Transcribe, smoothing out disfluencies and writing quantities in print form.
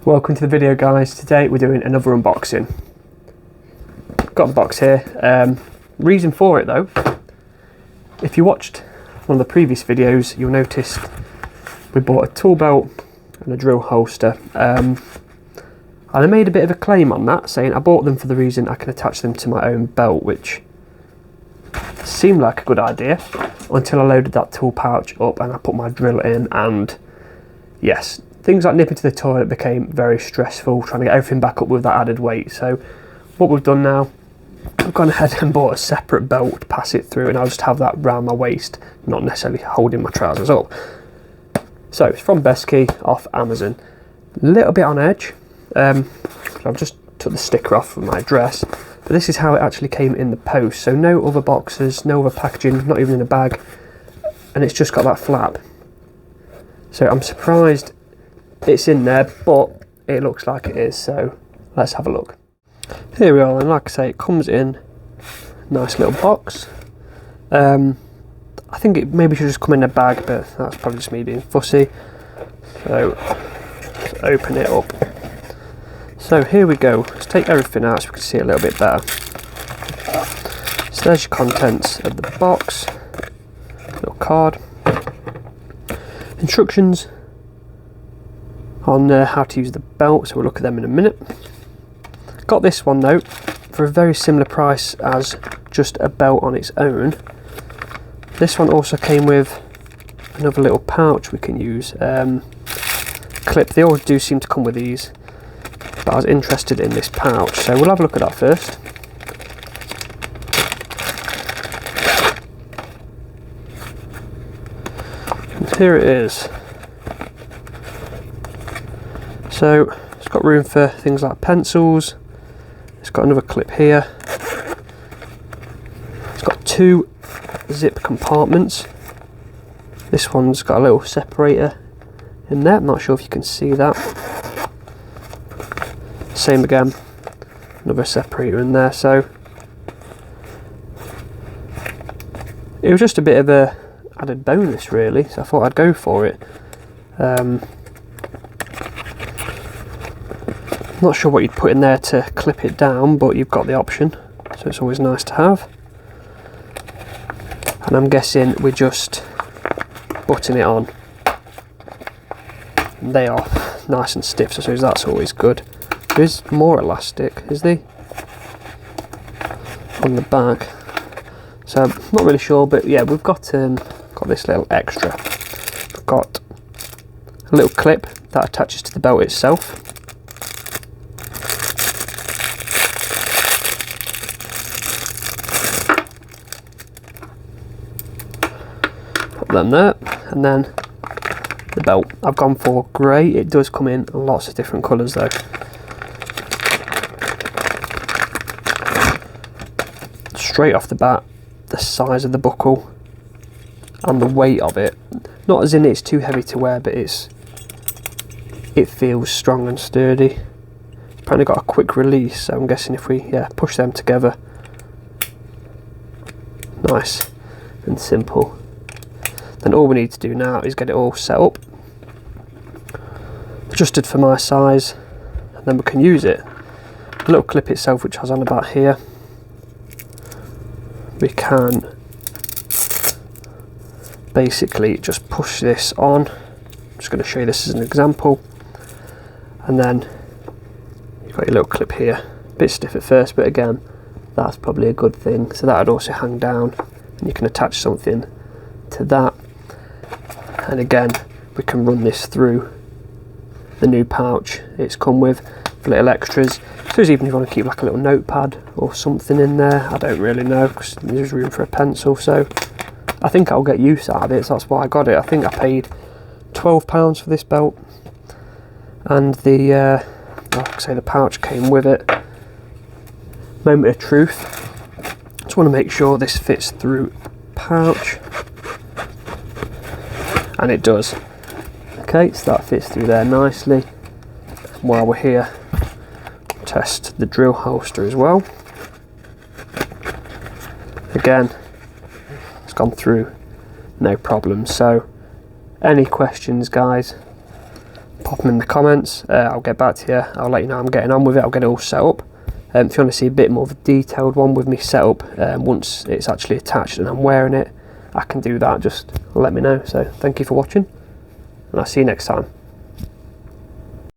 Welcome to the video, guys. Today we're doing another unboxing. Got the box here. Reason for it though, if you watched one of the previous videos, you'll notice we bought a tool belt and a drill holster. And I made a bit of a claim on that, saying I bought them for the reason I can attach them to my own belt, which seemed like a good idea until I loaded that tool pouch up and I put my drill in, and yes, things like nipping to the toilet became very stressful, trying to get everything back up with that added weight. So what we've done now, I've gone ahead and bought a separate belt to pass it through, and I'll just have that round my waist, not necessarily holding my trousers up. So it's from Bestkee off Amazon. A little bit on edge. I've just took the sticker off of my address, but this is how it actually came in the post. So no other boxes, no other packaging, not even in a bag, and it's just got that flap. So I'm surprised it's in there, but it looks like it is, so let's have a look. Here we are, and like I say, it comes in a nice little box. I think it maybe should just come in a bag, but that's probably just me being fussy. So let's open it up. So here we go. Let's take everything out so we can see it a little bit better. So there's your contents of the box. Little card. Instructions on how to use the belt, so we'll look at them in a minute. Got this one though for a very similar price as just a belt on its own. This one also came with another little pouch we can use. Clip, they all do seem to come with these, but I was interested in this pouch, so we'll have a look at that first. And here it is. So it's got room for things like pencils. It's got another clip here. It's got two zip compartments. This one's got a little separator in there. I'm not sure if you can see that. Same again, another separator in there. So it was just a bit of a added bonus really, so I thought I'd go for it. Not sure what you'd put in there to clip it down, but you've got the option, so it's always nice to have. And I'm guessing we're just butting it on. And they are nice and stiff, so I suppose that's always good. There is more elastic, is there? On the back. So I'm not really sure, but yeah, we've got this little extra. We've got a little clip that attaches to the belt itself. Them there, and then the belt I've gone for grey. It does come in lots of different colours though. Straight off the bat, the size of the buckle and the weight of it, not as in it's too heavy to wear, but it feels strong and sturdy. It's apparently got a quick release, so I'm guessing if we push them together, nice and simple. Then all we need to do now is get it all set up, adjusted for my size, and then we can use it. The little clip itself, which I was on about here, we can basically just push this on. I'm just going to show you this as an example, and then you've got your little clip here. A bit stiff at first, but again, that's probably a good thing. So that would also hang down, and you can attach something to that. And again, we can run this through the new pouch it's come with for little extras. So even if you want to keep like a little notepad or something in there, I don't really know, because there's room for a pencil. So I think I'll get use out of it, so that's why I got it. I think I paid £12 for this belt, and the like I say, the pouch came with it. Moment of truth, just want to make sure this fits through pouch. And it does. Okay, so that fits through there nicely. While we're here, test the drill holster as well. Again, it's gone through no problem. So any questions, guys, pop them in the comments. I'll get back to you. I'll let you know how I'm getting on with it. I'll get it all set up. If you want to see a bit more of a detailed one with me set up, once it's actually attached and I'm wearing it, I can do that. Just let me know. So thank you for watching, and I'll see you next time.